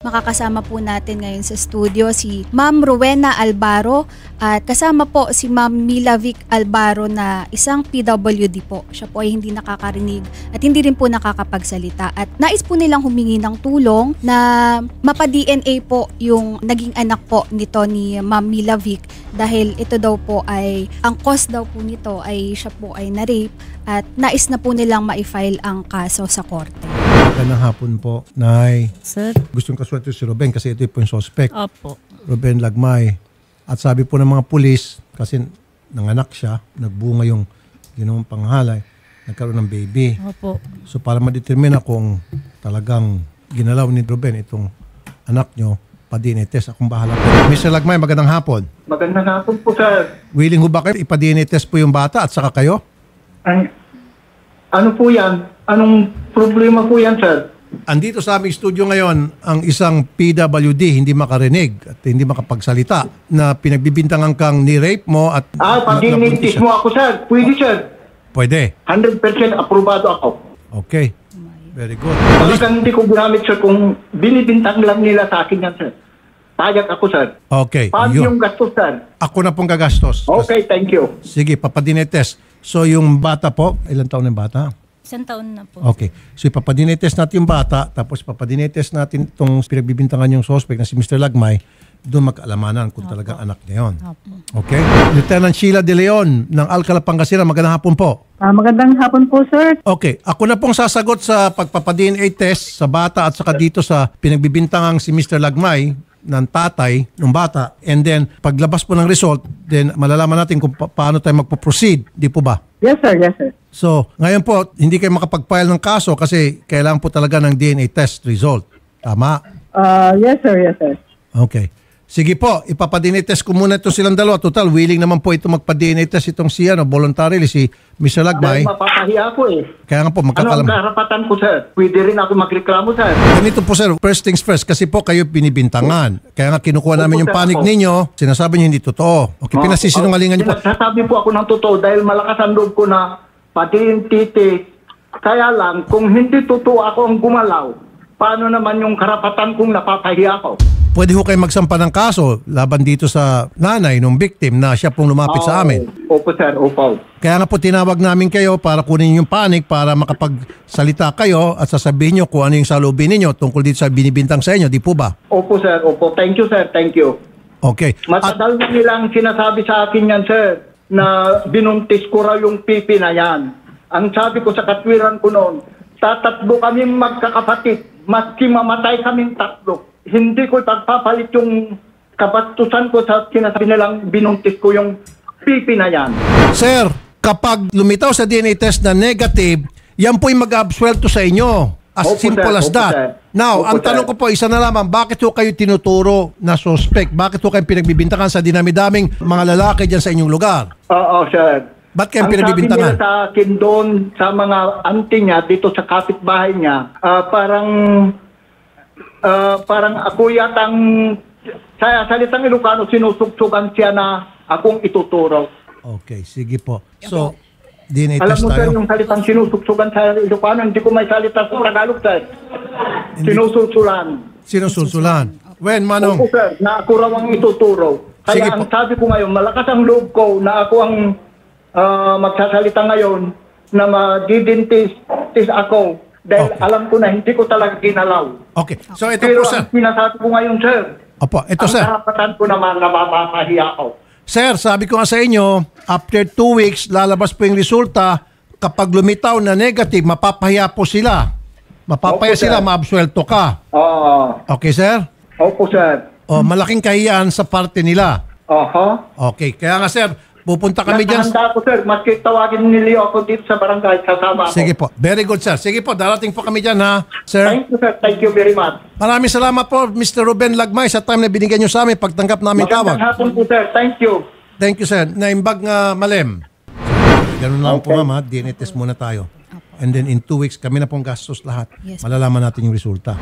Makakasama po natin ngayon sa studio si Ma'am Rowena Albaro at kasama po si Ma'am Milavic Albaro na isang PWD po. Siya po ay hindi nakakarinig at hindi rin po nakakapagsalita. At nais po nilang humingi ng tulong na mapa-DNA po yung naging anak po nito ni Ma'am Milavic dahil ito daw po ay, ang cause daw po nito ay siya po ay na-rape at nais na po nilang ma-file ang kaso sa korte. Magandang hapon po, Nay. Sir? Gustong kasuwento si Ruben kasi ito po yung suspect. Opo. Ruben Lagmay. At sabi po ng mga pulis, kasi nanganak siya, nagbunga yung ginawang panghalay, nagkaroon ng baby. Opo. So para ma-determine kung talagang ginalaw ni Ruben itong anak nyo, pa-DNA test, akong bahala po. Mr. Lagmay, magandang hapon. Magandang hapon po, sir. Willing ho ba kayo ipa-DNA test po yung bata at saka kayo? Ay, ano po yan? Anong problema po yan, sir? Andito sa aming studio ngayon ang isang PWD, hindi makarinig at hindi makapagsalita, na pinagbibintangan kang ni-rape mo at... Pag-initis mo ako, sir. Pwede, sir. Pwede. 100% aprobado ako. Okay. Very good. Talagang hindi ko ginamit, sir, kung binibintang lang nila sa akin yan, sir. Payag ako, sir. Okay. Paano yung gastos, sir? Ako na pong gagastos. Okay, thank you. Sige, papadinetest. So yung bata po, ilang taon na yung bata? 1 taon na po. Okay. So ipapadinetest natin yung bata, tapos ipapadinetest natin itong pinagbibintangan yung suspect na si Mr. Lagmay, doon magkaalamanan kung talagang anak niya yun. Okay? Lieutenant Sheila De Leon ng Alcala, Pangasinan, magandang hapon po. Magandang hapon po, sir. Okay. Ako na pong sasagot sa pagpapa-DNA test sa bata at saka dito sa pinagbibintangang si Mr. Lagmay ng tatay ng bata. And then, paglabas po ng result, then malalaman natin kung paano tayo magpo-proceed. Di po ba? Yes, sir. Yes, sir. So, ngayon po, hindi kayo makapag-file ng kaso kasi kailangan po talaga ng DNA test result. Tama? Yes, sir. Yes, sir. Okay. Sige po, ipapa-DNA test ko muna ito silang dalawa. Total, willing naman po ito magpa-DNA test itong si voluntarily, si Mr. Lagmay. Dahil mapapahiya ako eh. Kaya nga po, Ano ang magkakalam. karapatan ko, sir? Pwede rin ako magreklamo, sir. Ganito po sir, first things first, kasi po kayo binibintangan. Kaya nga kinukuha namin yung Opo, sir, panig ako. ninyo, sinasabi niyo hindi totoo. Okay, pinasisinungalingan niyo po. Sinasabi po ako ng totoo dahil malakas ang loob ko na pati-titi. Kaya lang, kung hindi totoo ako ang gumalaw, paano naman yung karapatan kong napapahiya ako? Pwede ho kayo magsampa ng kaso laban dito sa nanay ng victim na siya pong lumapit sa amin. Opo, sir. Opo. Kaya nga po tinawag namin kayo para kunin yung panig para makapagsalita kayo at sasabihin nyo kung ano yung salubin ninyo tungkol dito sa binibintang sa inyo. Di po ba? Opo, sir. Opo. Thank you, sir. Thank you. Okay. At Matagal na nilang sinasabi sa akin yan, sir, na binuntis ko raw yung pipi na yan. Ang sabi ko sa katwiran ko noon, tatatlo kami magkakapatid, maski mamatay kaming tatlo. Hindi ko ipagpapalit yung kabastusan ko sa sinasabi nilang binuntis ko yung pipi na yan. sir, kapag lumitaw sa DNA test na negative, yan po yung mag-absuelto sa inyo. As Opo, simple sir. as Opo, that. sir. Now, Opo, ang tanong sir. ko po, isa na lamang, bakit ho kayo tinuturo na suspect? Bakit ho kayo pinagbibintangan sa dinamidaming mga lalaki dyan sa inyong lugar? Oo, sir. Ba't kayo Ang sabi pinagbibintangan? nila sa akin doon, sa mga auntie niya, dito sa kapitbahay niya, parang ako yatang, sa salitang Ilocano, sinusugsugan siya na akong ituturo. Okay, sige po. So, DNA Alam test mo, sir, tayo. yung salitang sinusugsugan sa Ilocano, hindi ko may salita sa Tagalog, sir. Sinususulan. Sinusulsulan. When, Opo, Manong? sir, na ako raw ang ituturo. Sige Kaya ang po. sabi ko ngayon, malakas ang loob ko na ako ang magsasalita ngayon na mag-dentist ako dahil Okay. alam ko na hindi ko talaga ginalaw. Okay. So, ito Pero po, sir. ang sinasabi ko ngayon, sir, Opo, ito, ang sir. karapatan ko naman na mapapahiya ako. Sir, sabi ko nga sa inyo, after 2 weeks, lalabas po yung resulta. Kapag lumitaw na negative, mapapahiya po sila. Mapapahiya Opo, sir. sila, maabsuelto ka. Oo. Okay, sir? Opo, sir. O, malaking kahiyaan sa parte nila. Oho. Okay, kaya nga, sir, pupunta kami dyan. Nakahanda ako, sir. Maski tawagin nila ako dito sa barangay, kasama ako. Sige po. Very good, sir. Sige po, darating po kami dyan, ha? Sir, Thank you, sir. Thank you very much. maraming salamat po, Mr. Ruben Lagmay, sa time na binigyan nyo sa amin pagtanggap namin tawag. Magandang hapon po, sir. Thank you. Thank you, sir. Naimbag nga malem. Ganun lang po, Okay. ma'am, ha? DNA test muna tayo. And then in 2 weeks, kami na pong gastos lahat. Yes. Malalaman natin yung resulta.